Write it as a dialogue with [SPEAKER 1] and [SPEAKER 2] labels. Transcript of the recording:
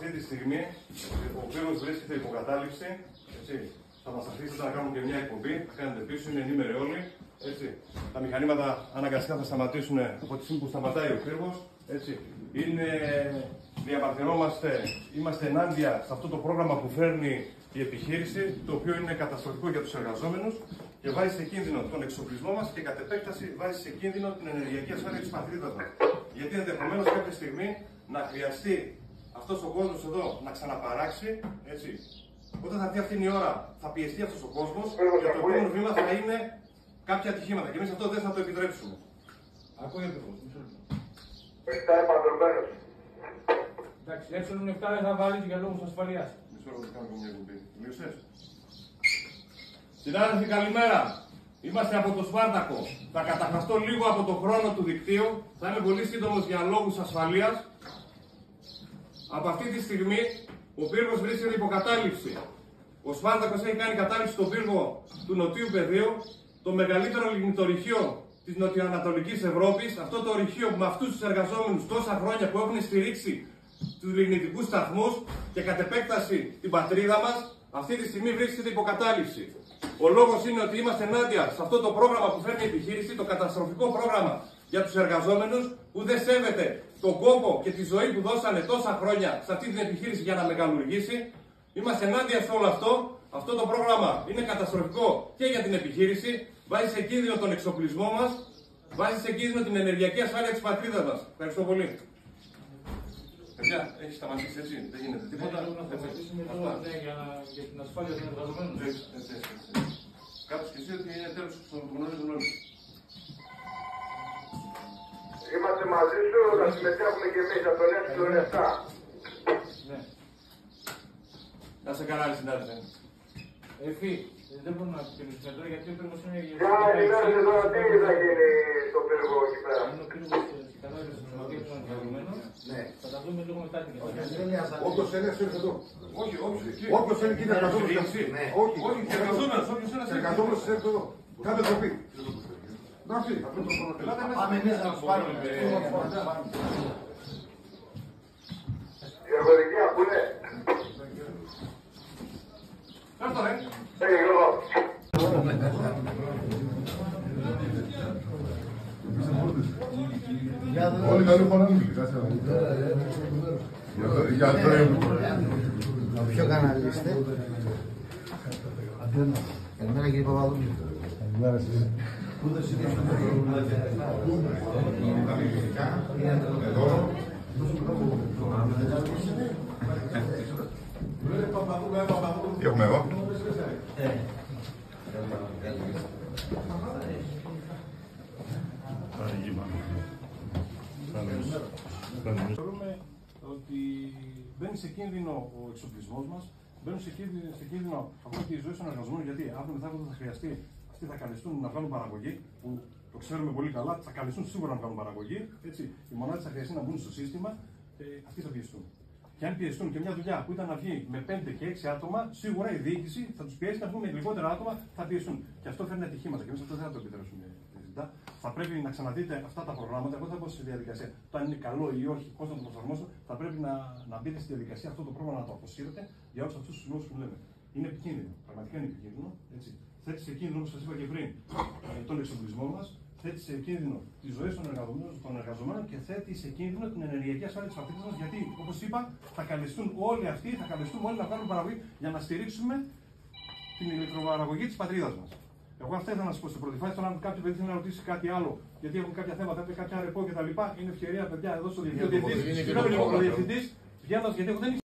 [SPEAKER 1] αυτή τη στιγμή ο πύργος βρίσκεται υποκατάληψη. Θα μας αφήσετε να κάνουμε και μια εκπομπή, θα κάνετε πίσω, είναι ενήμεροι όλοι. Έτσι. Τα μηχανήματα αναγκαστικά θα σταματήσουν από τη στιγμή που σταματάει ο πύργος. Διαμαρτυρόμαστε, είμαστε ενάντια σε αυτό το πρόγραμμα που φέρνει η επιχείρηση, το οποίο είναι καταστροφικό για τους εργαζόμενους και βάζει σε κίνδυνο τον εξοπλισμό μας και κατ' επέκταση βάζει σε κίνδυνο την ενεργειακή ασφάλεια της πατρίδας μας. Γιατί ενδεχομένως κάποια στιγμή να χρειαστεί αυτός ο κόσμος εδώ να ξαναπαράξει, έτσι. Όταν θα έρθει αυτή η ώρα, θα πιεστεί αυτός ο κόσμος και το επόμενο βήμα θα είναι κάποια ατυχήματα. Και εμείς αυτό δεν θα το επιτρέψουμε.
[SPEAKER 2] Ακούγεται ακριβώς.
[SPEAKER 3] Εφτά επανδρομένος.
[SPEAKER 2] Εντάξει, έξω είναι 7 δεν θα βάλει και για λόγους ασφαλείας.
[SPEAKER 1] Μισό λεπτό, κάνω και μια κουμπί. Τελείωσες. Συνάδελφοι, καλημέρα. Είμαστε από το Σπάρτακο. Θα καταχαστώ λίγο από το χρόνο του δικτύου. Θα είμαι πολύ σύντομος για λόγους ασφαλείας. Από αυτή τη στιγμή ο πύργος βρίσκεται υποκατάληψη. Ο Σπάρτακος έχει κάνει κατάληψη στον πύργο του Νοτιού Πεδίου, το μεγαλύτερο λιγνητορυχείο της Νοτιοανατολικής Ευρώπης. Αυτό το ορυχείο με αυτούς τους εργαζόμενους τόσα χρόνια που έχουν στηρίξει τους λιγνητικούς σταθμούς και κατ' επέκταση την πατρίδα μας, αυτή τη στιγμή βρίσκεται υποκατάληψη. Ο λόγος είναι ότι είμαστε ενάντια σε αυτό το πρόγραμμα που φέρνει η επιχείρηση, το καταστροφικό πρόγραμμα για τους εργαζόμενους που δεν σέβεται τον κόπο και τη ζωή που δώσανε τόσα χρόνια σε αυτή την επιχείρηση για να μεγαλουργήσει. Είμαστε ενάντια σε όλο αυτό. Αυτό το πρόγραμμα είναι καταστροφικό και για την επιχείρηση, βάζει σε κίνδυνο τον εξοπλισμό μας, βάζει σε κίνδυνο την ενεργειακή ασφάλεια της πατρίδας μας. Ευχαριστώ πολύ. Παιδιά, έχει σταματήσει έτσι, δεν γίνεται τίποτα.
[SPEAKER 2] Για την ασφάλεια των εργαζομένων.
[SPEAKER 1] Κάπως και εσύ ότι είναι τέλος που γνωρίζουν όλοι.
[SPEAKER 3] Είμαστε μαζί σου, να συμμετέχουμε και εμείς από τον έψιλον 7.
[SPEAKER 2] Ναι.
[SPEAKER 1] Να σε καλά, συνάδελφε.
[SPEAKER 2] Εφή, δεν μπορούμε να ξεκινήσουμε τώρα γιατί ο πύργος είναι...
[SPEAKER 3] Για να ενημέρωσε τώρα τι θα γίνει στο πύργο εκεί πέρα.
[SPEAKER 2] Είναι ο πύργος στην κατάσταση των εργαζομένων. Θα τα δούμε λίγο μετά την κατάσταση.
[SPEAKER 4] Όποιος θέλει να έρθει εδώ.
[SPEAKER 1] Όχι, όχι.
[SPEAKER 4] Όποιος θέλει και είναι εργαζόμενος. Όχι,
[SPEAKER 1] Όχι, και εργαζόμενος, όποιος θέλει να σε
[SPEAKER 4] εργαζόμενος έρθει εδώ. Κάντε τροπή. Να έρθει.
[SPEAKER 1] Πάμε εμείς να τους πάρουμε.
[SPEAKER 3] Η εργοδικία που είναι.
[SPEAKER 1] Κάτω ρε.
[SPEAKER 3] Έχει λόγο.
[SPEAKER 4] Όλοι καλή παράνομη. Για το
[SPEAKER 5] Ποιο κανάλι είστε? Καλημέρα κύριε Παπαδόπουλο.
[SPEAKER 4] Καλημέρα σας. Τι έχουμε εδώ?
[SPEAKER 1] Θεωρούμε ότι μπαίνει σε κίνδυνο ο εξοπλισμός μας, μπαίνουν σε κίνδυνο ακόμα και η ζωή των εργαζομένων. Γιατί αύριο μεθαύριο θα χρειαστεί, αυτοί θα καλεστούν να κάνουν παραγωγή, που το ξέρουμε πολύ καλά, θα καλεστούν σίγουρα να κάνουν παραγωγή. Έτσι. Οι μονάδες θα χρειαστεί να μπουν στο σύστημα και αυτοί θα πιεστούν. Και αν πιεστούν και μια δουλειά που ήταν να βγει με 5 και 6 άτομα, σίγουρα η διοίκηση θα τους πιέσει να βγουν με λιγότερα άτομα, θα πιεστούν. Και αυτό φέρνει ατυχήματα. Και εμείς αυτό δεν θα το επιτρέψουμε. Θα πρέπει να ξαναδείτε αυτά τα προγράμματα. Εγώ θα πω στη διαδικασία. Το αν είναι καλό ή όχι, πώς να το προσαρμόσω, θα πρέπει να μπείτε στη διαδικασία αυτό το πρόγραμμα να το αποσύρετε για όλους αυτούς τους λόγους που λέμε. Είναι επικίνδυνο. Πραγματικά είναι επικίνδυνο. Έτσι. Θέτει σε κίνδυνο, όπως σας είπα και πριν, τον εξοπλισμό μας, θέτει σε κίνδυνο τη ζωή των εργαζομένων και θέτει σε κίνδυνο την ενεργειακή ασφάλεια της πατρίδας μας. Γιατί, όπως είπα, θα καλεστούν όλοι αυτοί, θα καλεστούν όλοι να κάνουν παραγωγή για να στηρίξουμε την ηλεκτροπαραγωγή της πατρίδας μας. Εγώ αυτά ήθελα να σα πω στην πρώτη φάση. Τώρα, αν κάποιο παιδί θέλει να ρωτήσει κάτι άλλο, γιατί έχουν κάποια θέματα, κάποια ρεπό κτλ., είναι ευκαιρία, παιδιά, εδώ στο διευθυντή. Συγγνώμη λίγο, ο διευθυντή, βγαίνοντα, γιατί δεν